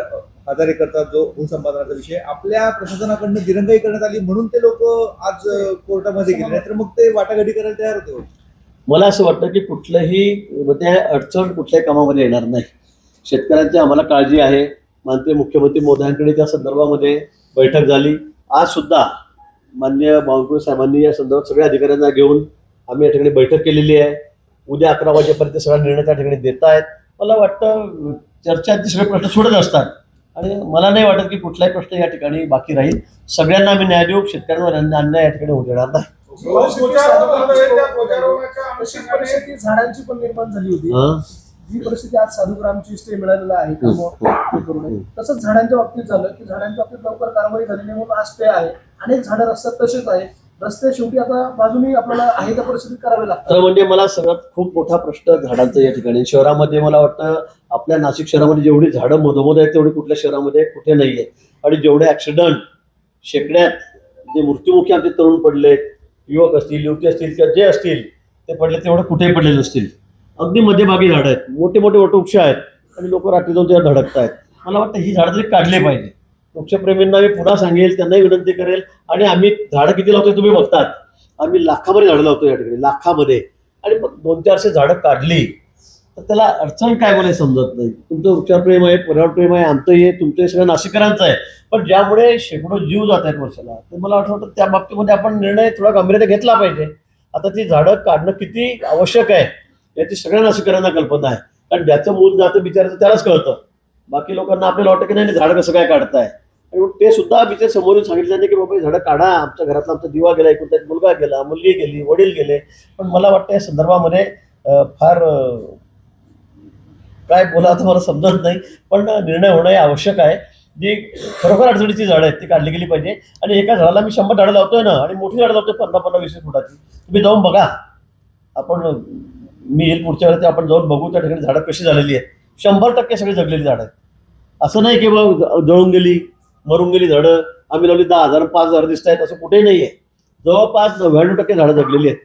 1000 एकरचा जो भूसंपादनाचा विषय आपल्या प्रशासनाकडनं दिरंगाई करण्यात आली म्हणून ते लोक आज कोर्टामध्ये गेले, नाही तर मग ते वाटाघाटी करायला तयार होते. मला असं वाटतं की कुठलंही म्हणजे अडचण कुठल्याही कामामध्ये येणार नाही. शेतकऱ्यांची आम्हाला काळजी आहे. माननीय मुख्यमंत्री महोदयांकडे त्या संदर्भामध्ये बैठक झाली. आज सुद्धा माननीय बावनकुळे साहेबांनी या संदर्भात सगळ्या अधिकाऱ्यांना घेऊन आम्ही या ठिकाणी बैठक केलेली आहे. उद्या 11 वाजेपर्यंत सगळा निर्णय त्या ठिकाणी देत आहेत. मला वाटतं चर्चांचे सगळे प्रश्न सोडत असतात आणि मला नाही वाटत की कुठलाही प्रश्न या ठिकाणी बाकी राहील. सगळ्यांना आम्ही न्याय देऊ, शेतकऱ्यांवर अन्याय या ठिकाणी होऊ देणार नाही. तशी परिस्थिती झाडांची पण निर्माण झाली होती. हं? जी परिस्थिती आज साधुग्रामची स्टे मिळालेला आहे कामावर करू नये. तसंच झाडांच्या बाबतीत झालं की झाडांच्या बाबतीत लवकर कारवाई झाली नाही म्हणून आज स्टे आहे. अनेक झाडं रस्त्यात तसेच आहेत. रस्ते शेवटी आता बाजूनी आपल्याला आहे त्या परिस्थितीत करावे लागतात. तर म्हणजे मला सगळ्यात खूप मोठा प्रश्न झाडांचा या ठिकाणी शहरामध्ये मला वाटतं आपल्या नाशिक शहरामध्ये जेवढी झाडं मधोमध आहेत तेवढी कुठल्या शहरामध्ये कुठे नाही आहे. आणि जेवढे ॲक्सिडंट शेकड्यात जे मृत्युमुखी आमचे तरुण पडलेत, युवक असतील, युवती असतील किंवा जे असतील ते पडले तेवढे कुठेही पडलेले नसतील. अगदी मध्यभागी झाडं आहेत, मोठे मोठे वटवृक्ष आहेत आणि लोक रात्री जाऊन त्याला धडकत आहेत. मला वाटतं ही झाडं तरी काढले पाहिजे. वृक्षप्रेमींना मी पुन्हा सांगेल, त्यांनाही विनंती करेल. आणि आम्ही झाडं किती लावतोय तुम्ही बघतात, आम्ही लाखामध्ये झाडं लावतो या ठिकाणी, लाखामध्ये. आणि मग 200-400 झाडं काढली तर त्याला अडचण काय मला समजत नाही. तुमचं वृक्षप्रेम आहे, पर्यावरणप्रेम आहे, आमचं हे तुमचं हे सगळं नाशिकरांचं आहे. पण ज्यामुळे शेकडो जीव जात आहेत वर्षाला, तर मला वाटतं त्या बाबतीमध्ये आपण निर्णय थोडा गांभीर्याने घेतला पाहिजे. आता ती झाडं काढणं किती आवश्यक आहे याची सगळ्या नाशिकरांना कल्पना आहे. कारण ज्याचं मूल जातं बिचाराचं त्यालाच कळतं. बाकी लोकांना आपल्याला वाटतं की नाही झाडं कसं काय काढताय. आणि मग ते सुद्धा बिचार समोरून सांगितलं नाही की बाबा झाडं काढा, आमच्या घरातला आमचा दिवा गेला, एकूण त्यात मुलगा गेला, मुलगी गेली, वडील गेले. पण मला वाटतं या संदर्भामध्ये फार काय बोला आता मला समजत नाही. पण निर्णय होणं हे आवश्यक आहे. जी खरोखर अडचणीची झाडं आहेत ती काढली गेली पाहिजे. आणि एका झाडाला मी 100 झाडं लावतोय ना, आणि मोठी झाडं लावतोय 15-20 फुटाची. तुम्ही जाऊन बघा. आपण मी येईल पुढच्या वेळेस आपण जाऊन बघू त्या ठिकाणी झाडं कशी झालेली आहेत. 100% सगळी जगलेली झाडं आहेत. असं नाही की बाबा जळून गेली, मरून गेली झाडं, आम्ही लावली 10,000 5,000 दिसत आहेत, असं कुठेही नाही आहे. जवळपास 99% झाडं जगलेली आहेत.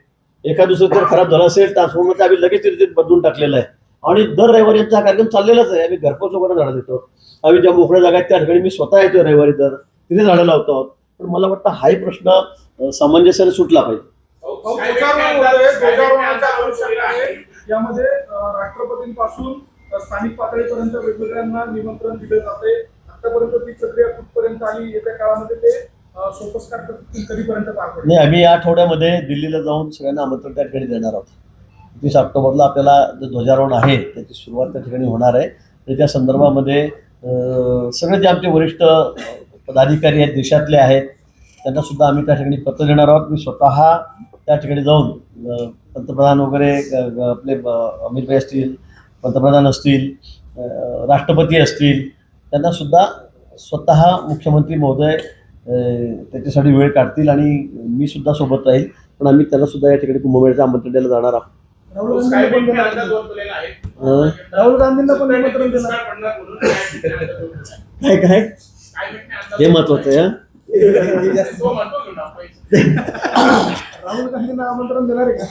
एका दुसरं जर खराब झालं असेल ट्रान्सफॉर्मर तर आम्ही लगेच तिथे बदलून टाकलेलं आहे. आणि दर रविवारी आमचा हा कार्यक्रम चाललेलाच आहे. आम्ही घरपोच लोकांना झाडं देतो. आम्ही ज्या मोकळ्या जागा आहेत त्या ठिकाणी मी स्वतः येतो रविवारी, तर तिथे झाडं लावतो आहोत. पण मला वाटतं हाही प्रश्न सामंजस्याने सुटला पाहिजे. यामध्ये राष्ट्रपतींपासून स्थानिक पातळीपर्यंत वेगवेगळ्यांना निमंत्रण दिले जाते. आतापर्यंत ती प्रक्रिया कुठपर्यंत आली, येत्या काळामध्ये ते सोपस्कार कधीपर्यंत पार पडेल? नाही, आम्ही या आठवड्यामध्ये दिल्लीला जाऊन सगळ्यांना आमंत्रण त्या ठिकाणी देणार आहोत. 30 ऑक्टोबरला आपल्याला जो ध्वजारोहण आहे त्याची सुरुवात त्या ठिकाणी होणार आहे. तर त्या संदर्भामध्ये सगळे जे आमचे वरिष्ठ पदाधिकारी आहेत देशातले आहेत त्यांना सुद्धा आम्ही त्या ठिकाणी पत्र देणार आहोत. मी स्वतः त्या ठिकाणी जाऊन पंतप्रधान वगैरे आपले अमित भाई असतील, पंतप्रधान असतील, राष्ट्रपती असतील, त्यांना सुद्धा स्वतः मुख्यमंत्री महोदय त्याच्यासाठी वेळ काढतील आणि मी सुद्धा सोबत राहील. पण आम्ही त्यांना सुद्धा या ठिकाणी कुंभमेळ्याचं आमंत्रण द्यायला जाणार आहोत. राहुल गांधींना पण निमंत्रण देणार. काय काय हे महत्वाचं आहे. राहुल गांधींना आमंत्रण देणार आहे का?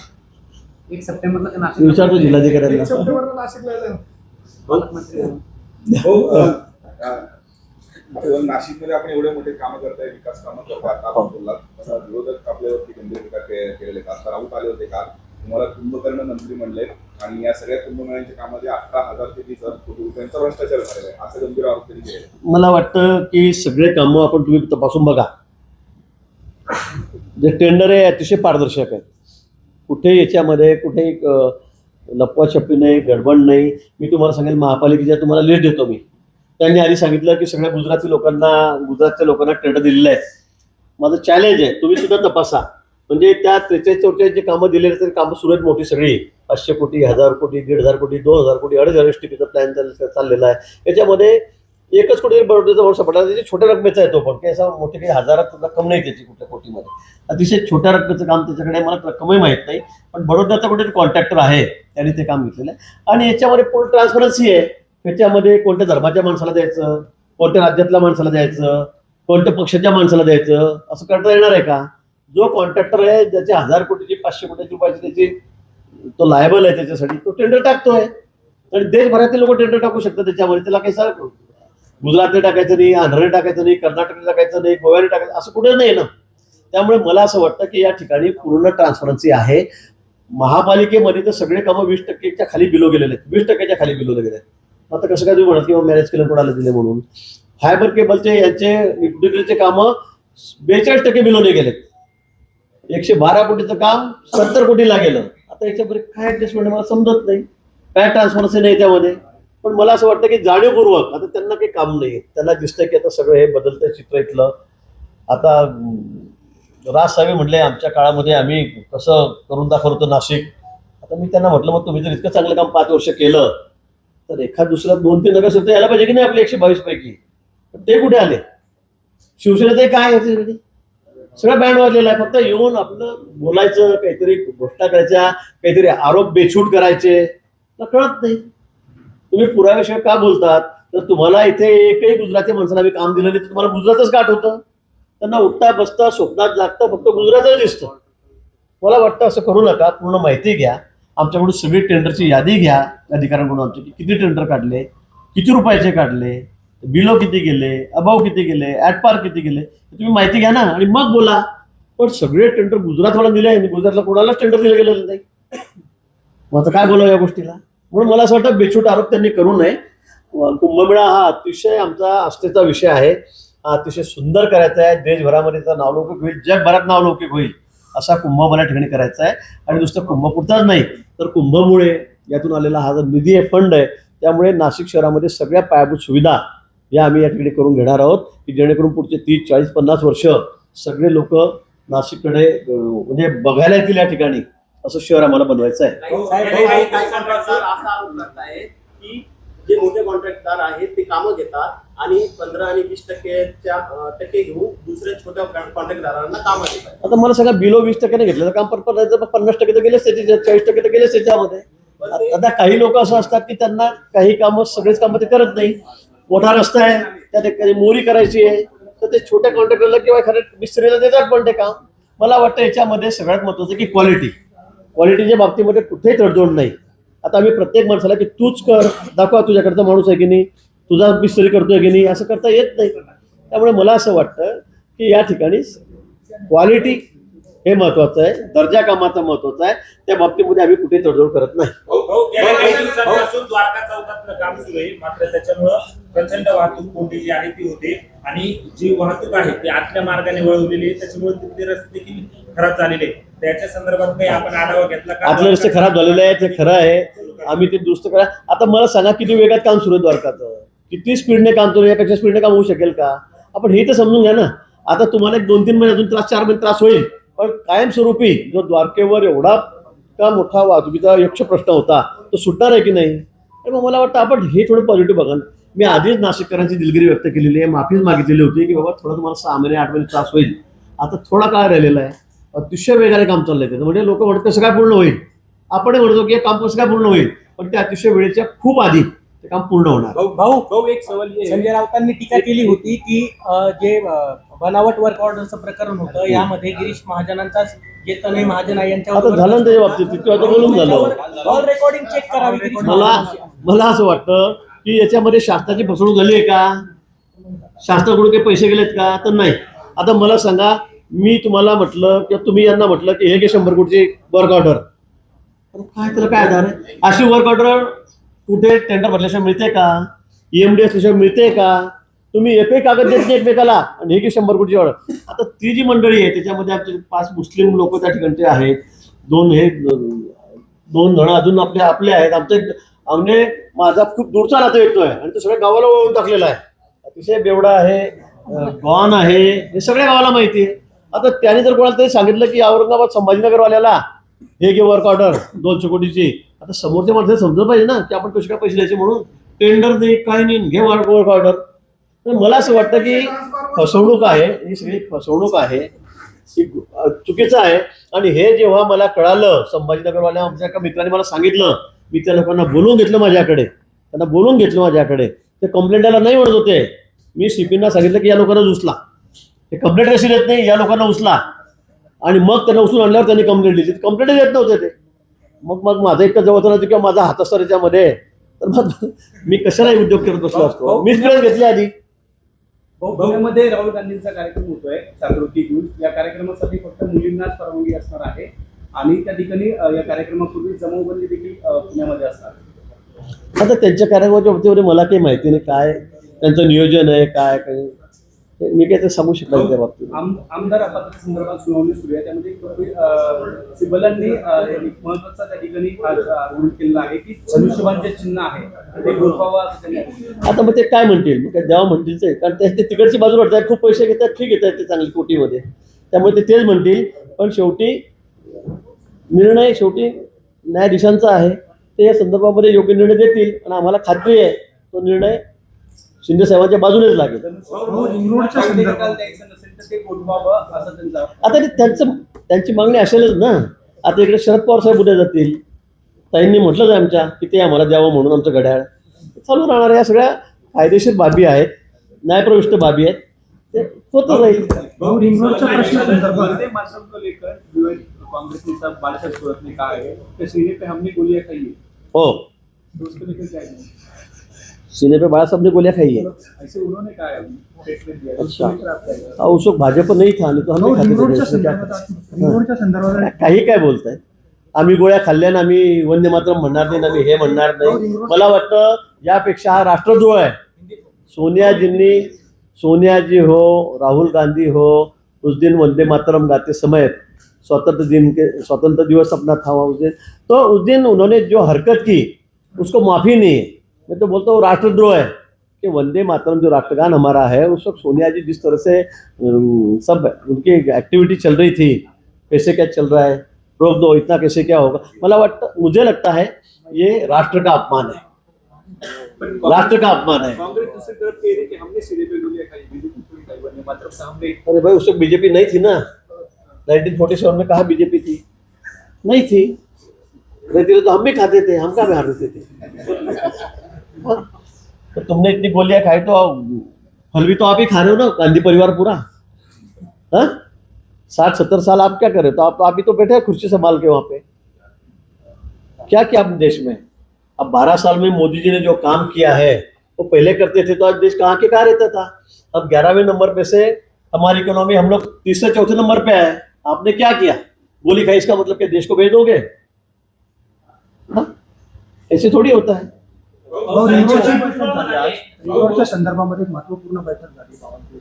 1 सप्टेंबरला विचारतो जिल्हाधिकाऱ्यांना. 1 सप्टेंबरला नाशिकला जायचं. नाशिकमध्ये आपण एवढे मोठे कामं करताय, विकास कामं करताय. आता आपण बोललात विरोधक आपल्यावरती गंभीर टीका केलेले का? आता राऊत आले होते काल, तुम्हाला कुंभकर्ण मंत्री म्हणले आणि या सगळ्या कुंभमेळ्यांच्या कामामध्ये 18,000 ते 20,000 कोटी रुपयांचा भ्रष्टाचार झालेला आहे असं गंभीर आरोप त्यांनी केले. मला वाटतं की सगळे कामं आपण तुम्ही तपासून बघा. जे टेंडर आहे अतिशय पारदर्शक आहे. कुठेही याच्यामध्ये कुठेही लपवाछपी नाही, गडबड नाही. मी तुम्हाला सांगेल महापालिकेच्या तुम्हाला लिस्ट देतो मी. त्यांनी आधी सांगितलं की सगळ्या गुजरातच्या लोकांना टेंडर दिलेलं आहे. माझं चॅलेंज आहे तुम्ही सुद्धा तपासा. म्हणजे त्या 43-44 जे कामं दिलेले तरी कामं सुरू आहेत मोठी सगळी. 500 कोटी, 1000 कोटी, 1,500 कोटी, 2,000 कोटी, 2,500 STPचा प्लॅन चाललेला आहे. याच्यामध्ये एकच कोटी बरोडीचा वर्ष पडला, त्याची छोट्या रकमेचा आहे तो पण काही असं मोठी काही हजारात रक्कम नाही त्याची कुठल्या कोटीमध्ये. अतिशय छोट्या रकमेचं काम त्याच्याकडे, मला रक्कमही माहीत नाही. पण बडोद्याचा कुठे कॉन्ट्रॅक्टर आहे त्यांनी ते काम घेतलेलं आहे. आणि याच्यामध्ये पूर्ण ट्रान्सपरन्सी आहे. त्याच्यामध्ये कोणत्या धर्माच्या माणसाला द्यायचं, कोणत्या राज्यातल्या माणसाला द्यायचं, कोणत्या पक्षाच्या माणसाला द्यायचं असं करता येणार आहे का? जो कॉन्ट्रॅक्टर आहे ज्याचे 1000 कोटीची 500 कोटीची रुपयाची त्याची तो लायबल आहे त्याच्यासाठी, तो टेंडर टाकतोय. आणि देशभरातील लोक टेंडर टाकू शकतात त्याच्यामध्ये. त्याला काही सर गुजरातने टाकायचं नाही, आंध्रने टाकायचं नाही, कर्नाटकने टाकायचं नाही, गोव्याने टाकायचं असं कुठे नाही ना. त्यामुळे मला असं वाटतं की या ठिकाणी पूर्ण ट्रान्सपरन्सी आहे. महापालिकेमध्ये तर सगळे कामं 20% खाली बिलो गेलेले आहेत, 20% खाली बिलो गेले आहेत. आता कसं काय तुम्ही म्हणत किंवा मॅनेज केलं कोणाला दिले म्हणून. फायबर केबलचे यांचे डिग्रीचे कामं 42% बिलोने गेलेत. 112 कोटीचं काम 70 कोटीला गेलं. आता याच्यामध्ये काय ऍडजस्टमेंट मला समजत नाही, काय ट्रान्सफरन्सी नाही त्यामध्ये. पण मला असं वाटतं की जाणीवपूर्वक आता त्यांना काही काम नाही, त्यांना दिसतंय की आता सगळं हे बदलतं चित्र इथलं. आता राज साहेब म्हणले आमच्या काळामध्ये आम्ही कसं करून दाखवतो नाशिक. आता मी त्यांना म्हटलं मग तुम्ही जर इतकं चांगलं काम 5 वर्ष केलं तर एखाद दुसऱ्या 2-3 नगरसेवक यायला पाहिजे की नाही आपले 122 पैकी. पण ते कुठे आले? शिवसेनेचं काय याच्यासाठी सगळं बँड वाजलेलं आहे. फक्त येऊन आपलं बोलायचं, काहीतरी गोष्टा करायच्या, काहीतरी आरोप बेछूट करायचे, तर कळत नाही. तुम्ही पुराव्याशिवाय का बोलतात? तर तुम्हाला इथे एकही गुजराती माणसाला आम्ही काम दिलं नाही तर तुम्हाला गुजरातच गाठ होतं. त्यांना उठता बसता स्वप्नात लागतं फक्त गुजरातच दिसतं. मला वाटतं असं करू नका. पूर्ण माहिती घ्या, आमच्याकडून सगळी टेंडरची यादी घ्या अधिकाऱ्यांकडून आमचे की किती टेंडर काढले, किती रुपयाचे काढले, बिलो किती गेले, अभाव किती गेले, ॲटपार किती गेले, तुम्ही माहिती घ्या ना आणि मग बोला. पण सगळे टेंडर गुजरातवाला दिले आणि गुजरातला कोणालाच टेंडर दिलं गेलेलं नाही. मग आता काय बोलावं या गोष्टीला? म्हणून मला असं वाटतं बेछूट आरोप त्यांनी करू नये. कुंभमेळा हा अतिशय आमचा आस्थेचा विषय आहे. हा अतिशय सुंदर करायचा आहे. देशभरामध्ये त्याचा नावलौकिक होईल, जगभरात नावलौकिक होईल असा कुंभमेळा ठिकाणी करायचा आहे. आणि नुसतं कुंभपुरताच नाही तर कुंभमुळे यातून आलेला हा जो निधी आहे, फंड आहे, त्यामुळे नाशिक शहरामध्ये सगळ्या पायाभूत सुविधा या आम्ही या ठिकाणी करून घेणार आहोत की जेणेकरून पुढचे 30, 40, 50 वर्ष सगळे लोक नाशिककडे म्हणजे बघायला येतील या ठिकाणी असं शहर आम्हाला बनवायचं आहे. असा आरोप करताय की जे मोठे कॉन्ट्रॅक्टदार आहेत ते कामं घेतात आणि 15 आणि 20% घेऊन दुसऱ्या छोट्या कॉन्ट्रॅक्टदारांना कामं देतात. आता मला सगळं बिलो 20% घेतलं काम परत 50% तर गेलेच त्याचे, 40% तर गेलेच त्याच्यामध्ये. आता काही लोक असं असतात की त्यांना काही कामं सगळेच कामं ते करत नाही. मोठा रस्ता आहे त्या ठिकाणी मोरी करायची आहे तर ते छोट्या कॉन्ट्रॅक्टरला किंवा एखाद्या मिस्त्रीला देतात पण ते काम. मला वाटतं याच्यामध्ये सगळ्यात महत्त्वाचं की क्वालिटीच्या बाबतीमध्ये कुठेही तडजोड नाही. आता आम्ही प्रत्येक माणसाला की तूच कर, दाखवा तुझ्याकडचा माणूस आहे की नाही, तुझा मिस्त्री करतोय की नाही, असं करता येत नाही. त्यामुळे मला असं वाटतं की या ठिकाणी क्वालिटी हे महत्वाचं आहे, दर्जा कामाचा महत्वाचा आहे. त्या बाबतीमध्ये आम्ही कुठे तडजोड करत नाही. गेल्या काही दिवसांपासून द्वारका चौकातलं काम सुरू आहे, मात्र त्याच्यामुळं प्रचंड वाहतूक कोंडी जी आहे ती होते आणि जी वाहतूक आहे ती आतल्या मार्गाने वळवलेली आहे. त्याच्यामुळे तिथले रस्ते देखील खराब झालेले आहेत. त्याच्या संदर्भात काही आपण आढावा घेतला का? आतले रस्ते खराब झालेले आहेत, ते खरं आहे. आम्ही ते दुरुस्त करा. आता मला सांगा किती वेगात काम सुरू आहे द्वारकाचं, किती स्पीडने काम सुरू आहे, यापेक्षा स्पीडने काम होऊ शकेल का? आपण हे तर समजून घ्या ना. आता तुम्हाला 2-3 महिने अजून 4 महिने त्रास होईल, पण कायमस्वरूपी जो द्वारकेवर एवढा का मोठा वाहतुकीचा यक्ष प्रश्न होता तो सुटणार आहे की नाही? त्यामुळे मला वाटतं आपण हे थोडं पॉझिटिव्ह बघा. मी आधीच नाशिककरांची दिलगिरी व्यक्त केलेली आहे, माफीच मागितलेली होती की बाबा थोडं तुम्हाला 6 महिने 8 महिने त्रास होईल. आता थोडा काळ राहिलेला आहे, अतिशय वेगाने काम चाललंय त्याचं. म्हणजे लोक म्हणतात कसं काय पूर्ण होईल, आपण म्हणतो की हे काम कसं काय पूर्ण होईल, पण ते अतिशय वेळेच्या खूप आधी ते काम पूर्ण होणार. भाऊ एक सवाल संजय राऊतांनी टीका केली होती की जे बनावट वर्क ऑर्डरचं प्रकरण होतं यामध्ये गिरीश महाजनांचा जे तनय महाजन आहे आता झालं ना त्याच्या बाबतीत, तितकं आता बोलून झालं. कॉल रेकॉर्डिंग चेक करावी. मला असं वाटतं की याच्यामध्ये शासनाची फसवणूक झाली आहे का, शासनाकडून काही पैसे गेलेत का, तर नाही. आता मला सांगा, मी तुम्हाला म्हटलं किंवा तुम्ही यांना म्हटलं की हे घे 100 कोटीची वर्क ऑर्डर, काय त्याला काय आधार आहे? अशी वर्क ऑर्डर कुठे टेंडर भरल्याशिवाय मिळते का, EMD असल्याशिवाय मिळते का? तुम्ही एकही कागद देत नाही एकमेकाला आणि हे की 100 कोटीची ऑर्डर. आता ती जी मंडळी आहे त्याच्यामध्ये आमचे 5 मुस्लिम लोक त्या ठिकाणचे आहेत, 2 जण अजून आपले आहेत. आमचे माझा खूप दूरचा नातं येतोय आणि तो सगळ्या गावाला वळवून टाकलेला आहे. अतिशय बेवडा आहे, गॉन आहे, हे सगळ्या गावाला माहिती आहे. आता त्याने जर कोणाला तरी सांगितलं की औरंगाबाद संभाजीनगरवाल्याला हे घे वर्क ऑर्डर 200 कोटीची, आता समोरच्या माणसाला समजलं पाहिजे ना की आपण कसे काय पैसे द्यायचे म्हणून. टेंडर नाही, काही नाही, घे वर्क ऑर्डर. मला असं वाटतं की फसवणूक आहे, ही सगळी फसवणूक आहे, ही चुकीचं आहे. आणि हे जेव्हा मला कळालं, संभाजीनगरवाल्या आमच्या एका मित्राने मला सांगितलं, मी त्या लोकांना बोलून घेतलं माझ्याकडे. ते कंप्लेंट द्यायला नाही म्हणत होते. मी CPना सांगितलं की या लोकांना उचला, ते कंप्लेंट कशी देत नाही, या लोकांना उचला. आणि मग त्यांना उचलून आणल्यावर त्यांनी कंप्लेंट दिली. कंप्लेंट देत नव्हते ते. मग माझं इतकं जवळ नव्हतं किंवा माझा हात असतो त्याच्यामध्ये, तर मग मी कशालाही उद्योग करत बसलो असतो. मीच प्रेस घेतली आधी. पुण्यामध्ये राहुल गांधींचा कार्यक्रम होतोय जागृती घेऊन. या कार्यक्रमासाठी फक्त मुलींनाच परवानगी असणार आहे आणि त्या ठिकाणी या कार्यक्रमापूर्वी जमावबंदी देखील पुण्यामध्ये असणार. आता त्यांच्या कार्यक्रमाच्या बाबतीमध्ये मला काही माहिती नाही, काय त्यांचं नियोजन आहे काय काय ते मी काय ते सांगू शकणार नाही त्या बाबतीत. आमदार अपात्रते संदर्भात सुनावणी सुरू आहे. त्यामध्ये सिब्बलांनी एक महत्वाचा त्या ठिकाणी रूल केलेला आहे की धनुष्यबाण जे चिन्ह आहे ते गोरवावं असं त्यांनी सांगितलं. आता मग ते काय म्हणतील मग काय द्यावं म्हणतील ते कारण ते तिकडची बाजू वाटतात खूप पैसे घेतात ठीक घेतात ते चांगली कोटीमध्ये त्यामुळे ते तेच म्हणतील पण शेवटी निर्णय न्यायाधीशांचा आहे ते या संदर्भामध्ये योग्य निर्णय देतील आणि आम्हाला खात्री आहे तो निर्णय शिंदे साहेबांच्या बाजूनेच लागेल. निकाल द्यायचा नसेल तर ते गोरवावं असं त्यांचा आता त्यांची मागणी असेलच ना. आता इकडे शरद पवार साहेब उद्या जातील ताईंनी म्हटलंच आहे आमच्या की ते आम्हाला द्यावं म्हणून आमचं घड्याळ चालू राहणार. या सगळ्या कायदेशीर बाबी आहेत न्यायप्रविष्ट बाबी आहेत ते होतच राहील. वंदे मातरम को लेकर जो कांग्रेस नेता बालासाहेब थोरात ने कहा है कि सीने पे हमने गोलियां खाई है हो तो उसको लेकर क्या है? सीने पे बाळा साहब ने गोलियां खाई है. ऐसे उन्होंने कहा है स्टेटमेंट दिया है. अच्छा. उसको लेकर आप क्या कहेंगे? उस वक्त भाजप नहीं था नहीं तो हम काही काय बोलतायत. आम्ही गोळ्या खाल्ल्या ना आम्ही वंदे मातरम म्हणणार नाही आम्ही हे म्हणणार नाही. मला वाटतं यापेक्षा हा राष्ट्रद्रोह आहे. सोनिया जी हो राहुल गांधी हो उस दिन वंदे मातरम गाते समय स्वतंत्र दिवस अपना था उस दिन तो उस दिन उन्होंने जो हरकत की उसको माफ़ी नहीं है. मैं तो बोलता हूँ राष्ट्रद्रोह है कि वंदे मातरम जो राष्ट्रगान हमारा है उस वक्त सोनिया जी जिस तरह से सब उनकी एक्टिविटी चल रही थी कैसे क्या चल रहा है रोक दो इतना कैसे क्या होगा. मुझे लगता है ये राष्ट्र का अपमान है. राष्ट्र का अपमान है. कांग्रेस दूसरी तरफ कह रही है कि हमने सीने पे गोलियां खाई बीजेपी को नहीं खाई वंदे मातरम से हमने अरे भाई उस वक्त बीजेपी नहीं थी ना. 1947 में कहा बीजेपी थी नहीं थी रहती तो हम भी खाते थे हम कहाँ बिहार देते थे. तो तुमने इतनी गोलियां खाई तो फल भी तो आप ही खा रहे हो ना गांधी परिवार पूरा. हाँ 60-70 साल आप क्या कर रहे हो तो आप ही तो बैठे हैं कुर्सी संभाल के वहाँ पे. क्या किया अपने देश में. अब 12 साल में मोदी जी ने जो काम किया है वो पहले करते थे तो आज देश कहाँ के कहाँ रहता था. अब 11वें नंबर पे से हमारी इकोनॉमी हम लोग 3 नंबर पे आए. आपने क्या किया गोली खाई इसका मतलब क्या देश को भेज दोगे. हाँ ऐसे थोड़ी होता है. रिंगरोडच्या संदर्भामध्ये एक महत्वपूर्ण बैठक झाली बावनकुळे.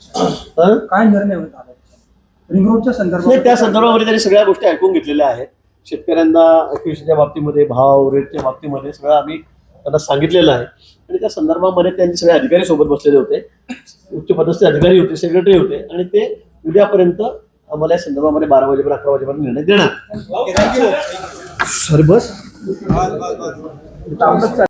हाँ? काय निर्णय होत आला रिंगरोडच्या नाही संदर्भात त्या संदर्भामध्ये त्यांनी सगळ्या गोष्टी ऐकून घेतलेल्या आहेत. शेतकऱ्यांना अतिवृष्टीच्या बाबतीमध्ये भाव रेटच्या बाबतीमध्ये सगळं आम्ही त्यांना सांगितलेलं आहे आणि त्या संदर्भामध्ये त्यांचे सगळे अधिकारी सोबत बसलेले होते. उच्च पदस्थ अधिकारी होते सेक्रेटरी होते आणि ते उद्यापर्यंत आम्हाला या संदर्भामध्ये 12 वाजेपर्यंत 11 वाजेपर्यंत निर्णय देणार. थँक्यू. सर बस बस.